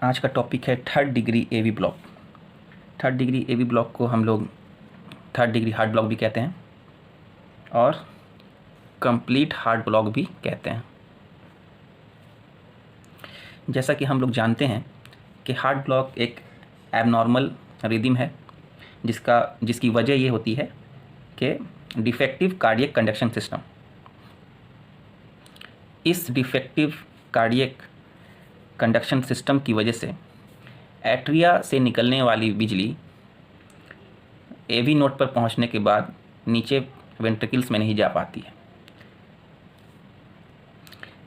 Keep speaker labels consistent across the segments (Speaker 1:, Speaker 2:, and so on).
Speaker 1: आज का टॉपिक है third degree AV block. Third degree AV block को हम लोग थर्ड डिग्री हार्ट ब्लॉक भी कहते हैं और कंप्लीट हार्ट ब्लॉक भी कहते हैं। जैसा कि हम लोग जानते हैं कि हार्ट ब्लॉक एक एबनॉर्मल रिदम है जिसकी वजह ये होती है कि डिफेक्टिव कार्डियक कंडक्शन सिस्टम। इस डिफेक्टिव कार्डियक कंडक्शन सिस्टम की वजह से एट्रिया से निकलने वाली बिजली एवी नोड पर पहुंचने के बाद नीचे वेंट्रिकल्स में नहीं जा पाती है।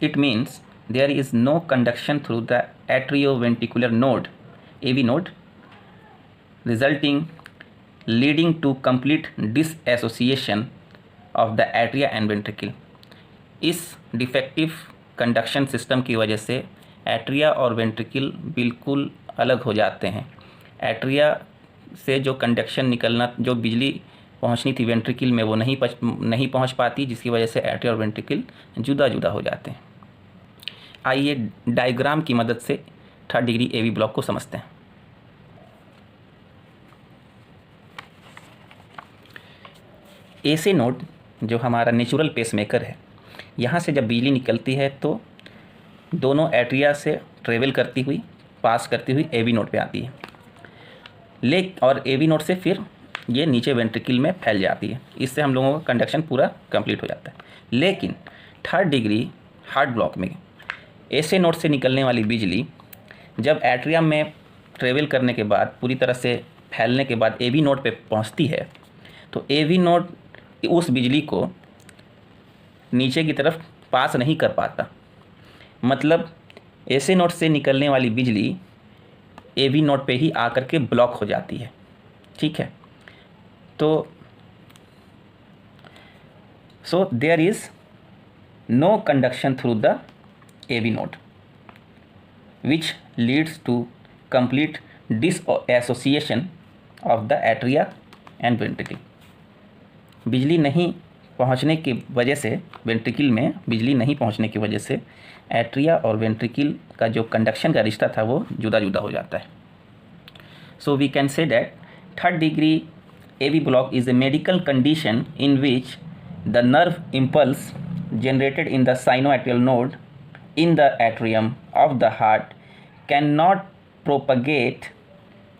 Speaker 1: It means there is no conduction through the atrioventricular node AV node leading to complete dissociation of the atria and ventricle. इस डिफेक्टिव कंडक्शन सिस्टम की वजह से एट्रिया और वेंट्रिकल बिल्कुल अलग हो जाते हैं। एट्रिया से जो कंडक्शन निकलना, जो बिजली पहुंचनी थी वेंट्रिकल में, वो नहीं पहुंच पाती, जिसकी वजह से एट्रिया और वेंट्रिकल जुदा जुदा हो जाते हैं। आइए डायग्राम की मदद से थर्ड डिग्री एवी ब्लॉक को समझते हैं। एसी नोड जो हमारा नेचुरल पेसमेकर है, यहाँ से जब बिजली निकलती है तो दोनों एट्रिया से ट्रेवल करती हुई पास करती हुई एवी नोड पे आती है, और एवी नोड से फिर ये नीचे वेंट्रिकल में फैल जाती है। इससे हम लोगों का कंडक्शन पूरा कंप्लीट हो जाता है। लेकिन थर्ड डिग्री हार्ट ब्लॉक में एसी नोड से निकलने वाली बिजली जब एट्रियम में ट्रेवल करने के बाद, पूरी तरह से फैलने के बाद एवी नोड पे पहुंचती है, तो एवी नोड उस बिजली को नीचे की तरफ पास नहीं कर पाता। मतलब एसी नोड से निकलने वाली बिजली एवी नोड पे ही आकर के ब्लॉक हो जाती है। ठीक है, तो so there is no conduction through the AV node which leads to complete dissociation of the atria and ventricle. बिजली नहीं पहुंचने की वजह से, वेंट्रिकल में बिजली नहीं पहुंचने की वजह से एट्रिया और वेंट्रिकल का जो कंडक्शन का रिश्ता था वो जुदा जुदा हो जाता है। So we can say that third degree AV block is a medical condition in which the nerve impulse generated in the sinoatrial node in the atrium of the heart cannot propagate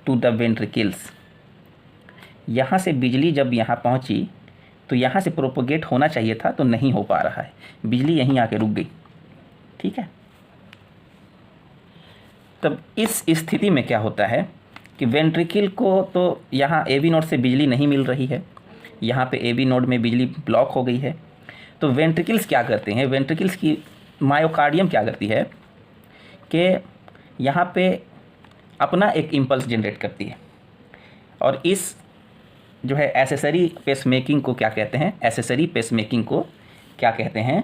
Speaker 1: to the ventricles। यहाँ से बिजली जब यहाँ पहुँची तो यहाँ से propagate होना चाहिए था, तो नहीं हो पा रहा है, बिजली यहीं आके रुक गई। ठीक है, तब इस स्थिति में क्या होता है कि वेंट्रिकल को तो यहाँ एवी नोड से बिजली नहीं मिल रही है, यहाँ पे एवी नोड में बिजली ब्लॉक हो गई है। तो वेंट्रिकल्स क्या करते हैं, वेंट्रिकल्स की मायोकार्डियम क्या करती है कि यहाँ पे अपना एक इम्पल्स जनरेट करती है, और इस जो है एसेसरी पेसमेकिंग को क्या कहते हैं, एसेसरी पेसमेकिंग को क्या कहते हैं,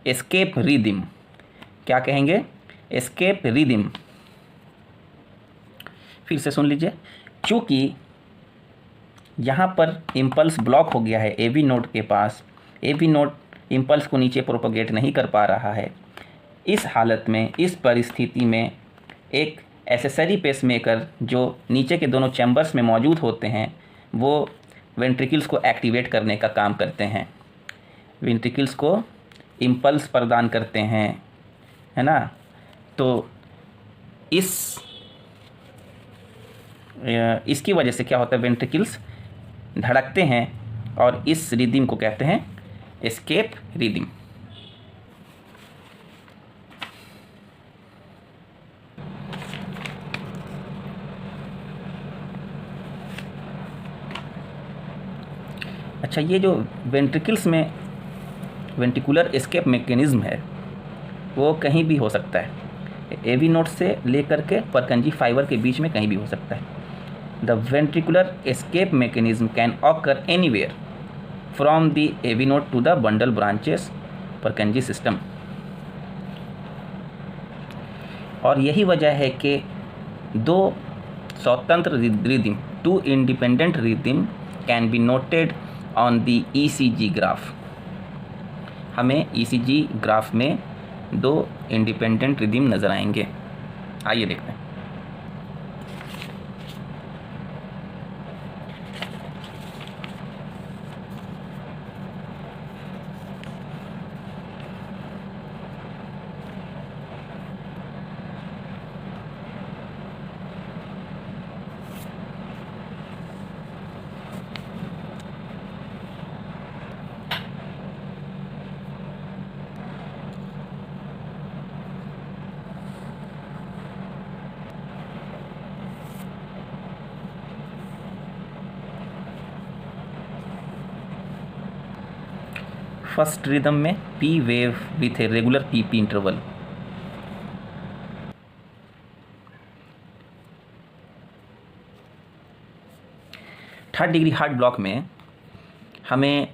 Speaker 1: एस्केप रिदम। क्या कहेंगे, एस्केप रिदम। फिर से सुन लीजिए, क्योंकि यहाँ पर इम्पल्स ब्लॉक हो गया है एवी नोड के पास, एवी नोड इम्पल्स को नीचे प्रोपोगेट नहीं कर पा रहा है। इस हालत में, इस परिस्थिति में एक एसेसरी पेसमेकर जो नीचे के दोनों चैम्बर्स में मौजूद होते हैं, वो वेंट्रिकल्स को एक्टिवेट करने का काम करते हैं, वेंट्रिकल्स को इम्पल्स प्रदान करते हैं, है ना। तो इसकी वजह से क्या होता है, वेंट्रिकल्स धड़कते हैं और इस रिदम को कहते हैं एस्केप रिदम। अच्छा, ये जो वेंट्रिकल्स में वेंट्रिकुलर एस्केप मैकेनिज्म है वो कहीं भी हो सकता है, एवी नोड से लेकर के परकंजी फाइबर के बीच में कहीं भी हो सकता है। The ventricular escape mechanism can occur anywhere from the AV node to the bundle branches Purkinje system. और यही वजह है कि दो स्वतंत्र rhythm, two independent rhythm can be noted on the ECG graph. हमें ईसीजी ग्राफ में दो इंडिपेंडेंट रिदम नज़र आएंगे। आइए देखते हैं। फर्स्ट रिदम में P wave with a regular PP interval. Third degree heart block में हमें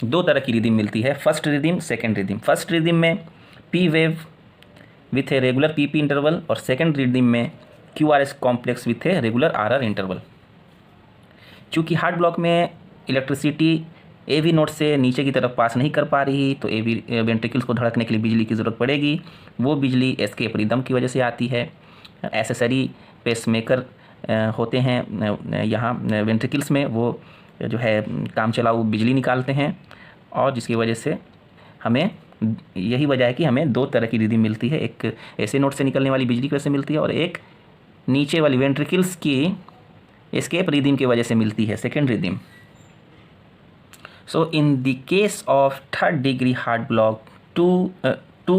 Speaker 1: दो तरह की रिदम मिलती है, first rhythm, second rhythm. First rhythm में P wave with a regular PP interval और सेकेंड रिदम में Q R S complex with a regular R R interval. चूँकि हार्ट ब्लॉक में इलेक्ट्रिसिटी ए वी नोड से नीचे की तरफ पास नहीं कर पा रही, तो ए वी वेंट्रिकल्स को धड़कने के लिए बिजली की ज़रूरत पड़ेगी। वो बिजली एस्केप रिदम की वजह से आती है। एसेसरी पेसमेकर होते हैं यहाँ वेंट्रिकल्स में, वो जो है काम चलाऊ बिजली निकालते हैं, और जिसकी वजह से हमें यही वजह है कि हमें दो तरह की रिदम मिलती है। एक ऐसे नोड से निकलने वाली बिजली की वजह से मिलती है, और एक नीचे वाली वेंट्रिकल्स की एस्केप रिदम की वजह से मिलती है, second rhythm. So in the case of third degree heart block, two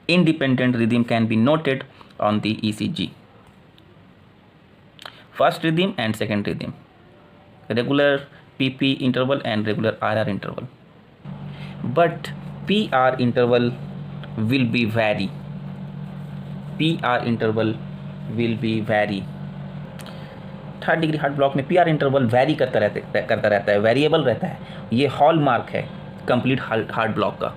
Speaker 1: independent rhythm can be noted on the ECG. First rhythm and second rhythm, regular PP interval and regular RR interval. But PR interval will be vary. PR interval will be vary. Third degree heart block में P R interval vary करता रहता है, variable रहता है। ये hall mark है complete heart block का।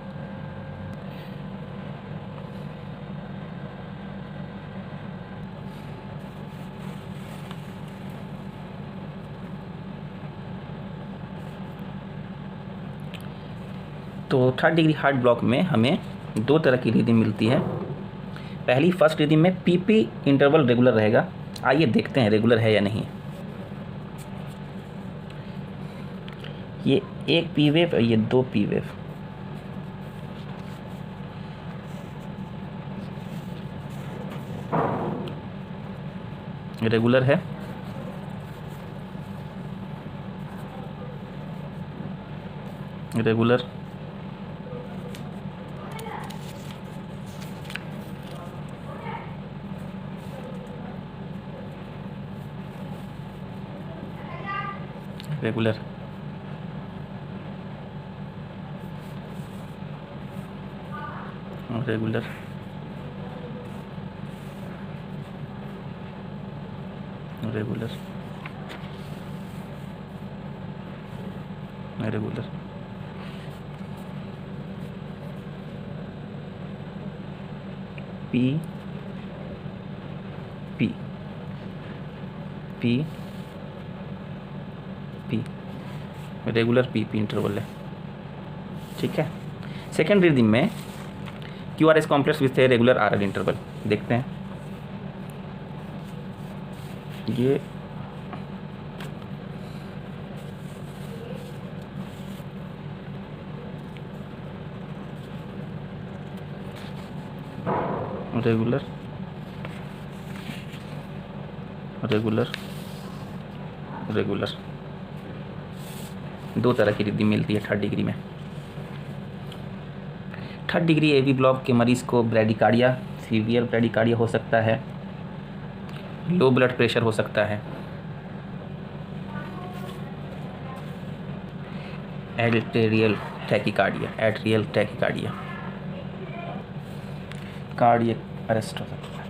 Speaker 1: तो थर्ड डिग्री हार्ट ब्लॉक में हमें दो तरह की रिदम मिलती है। पहली फर्स्ट रिदम में पीपी इंटरवल रेगुलर रहेगा। आइए देखते हैं रेगुलर है या नहीं। ये एक पी वेव और ये दो पी वेव। रेगुलर है, regular, regular, regular, regular, regular, P P P P, regular P P interval है। ठीक है। सेकेंड रिदम में Q R S complex with a regular R R interval. देखते हैं ये रेगुलर, रेगुलर, रेगुलर, दो तरह की रिदम मिलती है थर्ड डिग्री में। थर्ड डिग्री एवी ब्लॉक के मरीज़ को ब्रैडिकार्डिया, सीवियर ब्रैडिकार्डिया हो सकता है, लो ब्लड प्रेशर हो सकता है, atrial tachycardia, atrial tachycardia, cardiac arrest हो सकता है।